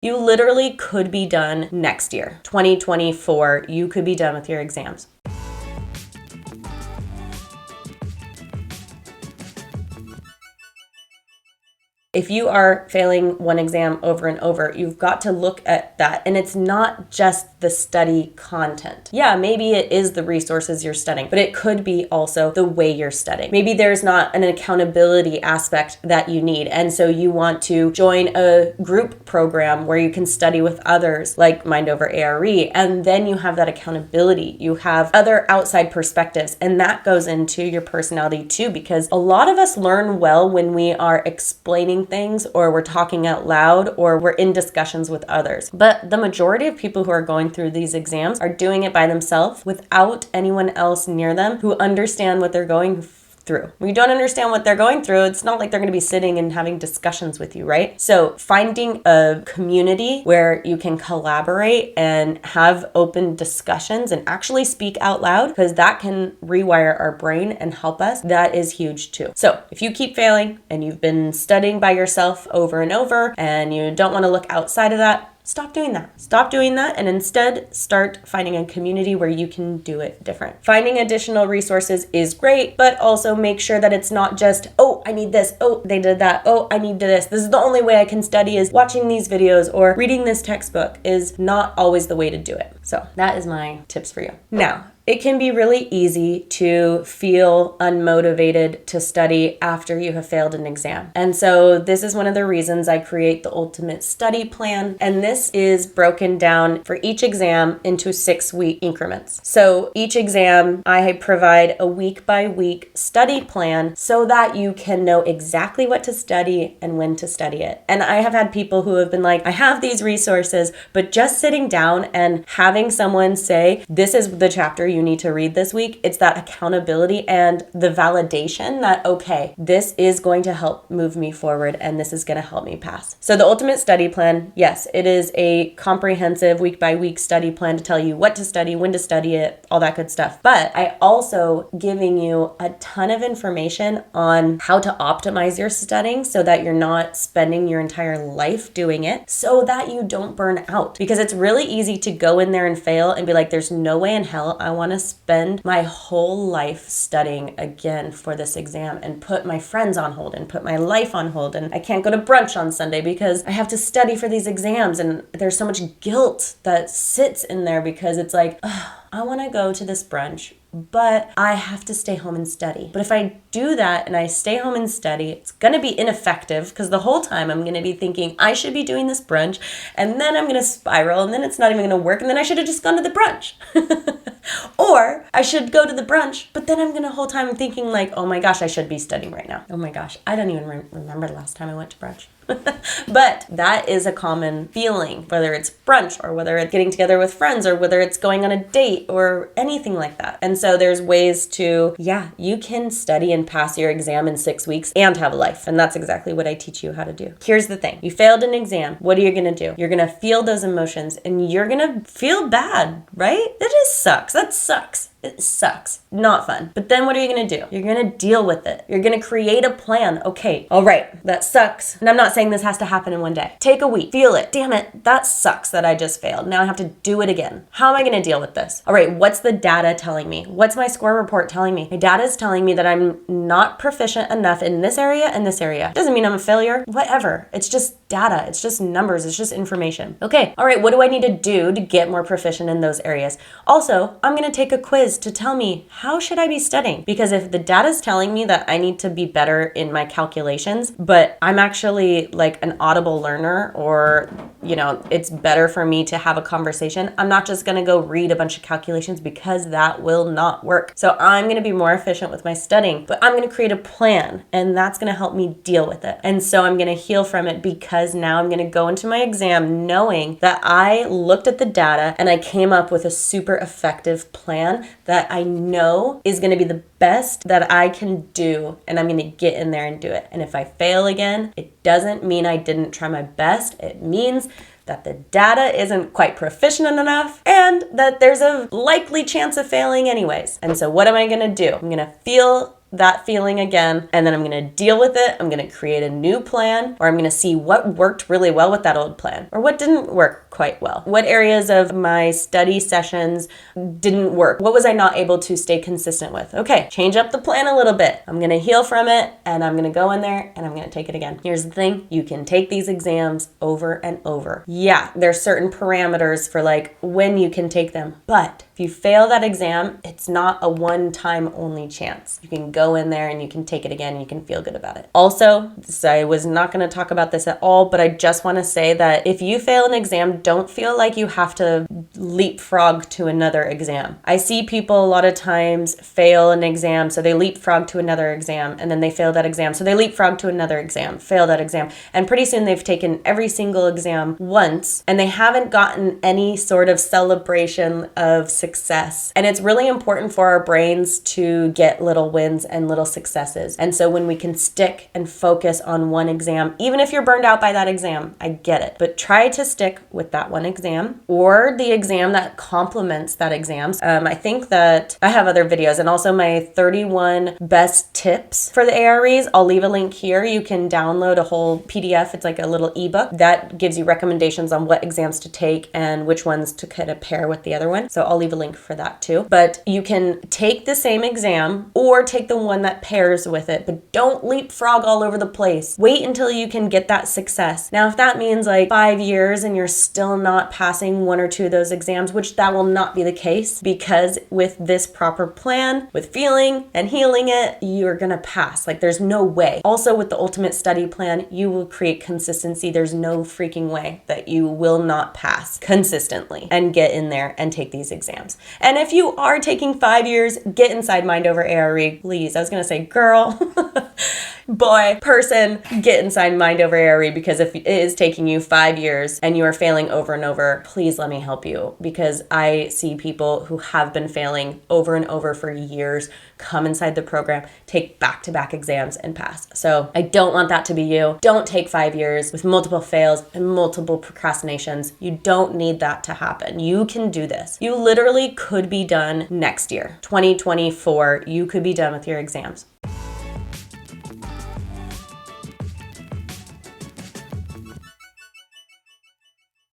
You literally could be done next year, 2024, you could be done with your exams. If you are failing one exam over and over, you've got to look at that. And it's not just the study content. Yeah, maybe it is the resources you're studying, but it could be also the way you're studying. Maybe there's not an accountability aspect that you need. And so you want to join a group program where you can study with others like Mind Over ARE. And then you have that accountability. You have other outside perspectives. And that goes into your personality too, because a lot of us learn well when we are explaining things, or we're talking out loud, or we're in discussions with others. But the majority of people who are going through these exams are doing it by themselves without anyone else near them who understand what they're going through. When you don't understand what they're going through, it's not like they're going to be sitting and having discussions with you, right? So finding a community where you can collaborate and have open discussions and actually speak out loud, because that can rewire our brain and help us. That is huge too. So if you keep failing and you've been studying by yourself over and over and you don't want to look outside of that, stop doing that. Stop doing that and instead start finding a community where you can do it different. Finding additional resources is great, but also make sure that it's not just, oh, I need this. Oh, they did that. Oh, I need this. This is the only way I can study is watching these videos or reading this textbook is not always the way to do it. So that is my tips for you. Now, it can be really easy to feel unmotivated to study after you have failed an exam. And so this is one of the reasons I create the Ultimate Study Plan. And this is broken down for each exam into 6-week increments. So each exam, I provide a week-by-week study plan so that you can know exactly what to study and when to study it. And I have had people who have been like, I have these resources, but just sitting down and having someone say, this is the chapter you need to read this week, it's that accountability and the validation that, okay, this is going to help move me forward and this is going to help me pass. So the Ultimate Study Plan, yes, it is a comprehensive week-by-week study plan to tell you what to study, when to study it, all that good stuff. But I also giving you a ton of information on how to optimize your studying so that you're not spending your entire life doing it, so that you don't burn out. Because it's really easy to go in there and fail and be like, there's no way in hell I want to spend my whole life studying again for this exam and put my friends on hold and put my life on hold, and I can't go to brunch on Sunday because I have to study for these exams, and there's so much guilt that sits in there because it's like, I want to go to this brunch, but I have to stay home and study. But if I do that and I stay home and study, it's going to be ineffective because the whole time I'm going to be thinking I should be doing this brunch, and then I'm going to spiral, and then it's not even going to work, and then I should have just gone to the brunch. Or I should go to the brunch, but then I'm going to the whole time thinking like, oh my gosh, I should be studying right now. Oh my gosh, I don't even remember the last time I went to brunch. But that is a common feeling, whether it's brunch or whether it's getting together with friends or whether it's going on a date or anything like that. And so there's ways to, you can study and pass your exam in 6 weeks and have a life. And that's exactly what I teach you how to do. Here's the thing. You failed an exam. What are you going to do? You're going to feel those emotions and you're going to feel bad, right? It just sucks. That sucks. It sucks. Not fun. But then what are you going to do? You're going to deal with it. You're going to create a plan. Okay, all right, that sucks. And I'm not saying this has to happen in one day. Take a week. Feel it. Damn it, that sucks that I just failed. Now I have to do it again. How am I going to deal with this? All right, what's the data telling me? What's my score report telling me? My data is telling me that I'm not proficient enough in this area and this area. Doesn't mean I'm a failure. Whatever. It's just data. It's just numbers. It's just information. Okay, all right, what do I need to do to get more proficient in those areas? Also, I'm going to take a quiz to tell me how should I be studying? Because if the data is telling me that I need to be better in my calculations, but I'm actually like an audible learner, or it's better for me to have a conversation, I'm not just going to go read a bunch of calculations because that will not work. So I'm going to be more efficient with my studying, but I'm going to create a plan, and that's going to help me deal with it. And so I'm going to heal from it because now I'm going to go into my exam knowing that I looked at the data and I came up with a super effective plan that I know is going to be the best that I can do, and I'm going to get in there and do it. And if I fail again, it doesn't mean I didn't try my best. It means that the data isn't quite proficient enough and that there's a likely chance of failing anyways. And so what am I going to do? I'm going to feel that feeling again, and then I'm going to deal with it. I'm going to create a new plan, or I'm going to see what worked really well with that old plan or what didn't work quite well. What areas of my study sessions didn't work? What was I not able to stay consistent with? Okay, change up the plan a little bit. I'm going to heal from it, and I'm going to go in there and I'm going to take it again. Here's the thing. You can take these exams over and over. Yeah, there's certain parameters for like when you can take them, but if you fail that exam, it's not a one-time only chance. You can go in there and you can take it again and you can feel good about it. Also, I was not going to talk about this at all, but I just want to say that if you fail an exam, don't feel like you have to leapfrog to another exam. I see people a lot of times fail an exam, so they leapfrog to another exam, and then they fail that exam, so they leapfrog to another exam, fail that exam, and pretty soon they've taken every single exam once, and they haven't gotten any sort of celebration of success. And it's really important for our brains to get little wins and little successes. And so when we can stick and focus on one exam, even if you're burned out by that exam, I get it, but try to stick with that one exam or the exam that complements that exam. I think that I have other videos, and also my 31 best tips for the AREs. I'll leave a link here. You can download a whole PDF. It's like a little ebook that gives you recommendations on what exams to take and which ones to kind of pair with the other one. So I'll leave a link for that too. But you can take the same exam or take the one that pairs with it, but don't leapfrog all over the place. Wait until you can get that success. Now, if that means like 5 years and you're still not passing one or two of those exams, which that will not be the case, because with this proper plan, with feeling and healing it, you're gonna pass. Like there's no way. Also with the ultimate study plan, you will create consistency. There's no freaking way that you will not pass consistently and get in there and take these exams. And if you are taking 5 years, get inside Mind Over ARE, please. I was gonna say girl, boy, person, get inside Mind Over ARE, because if it is taking you 5 years and you are failing over and over, please let me help you, because I see people who have been failing over and over for years come inside the program, take back-to-back exams and pass. So I don't want that to be you. Don't take 5 years with multiple fails and multiple procrastinations. You don't need that to happen. You can do this. You literally could be done next year, 2024. You could be done with your exams.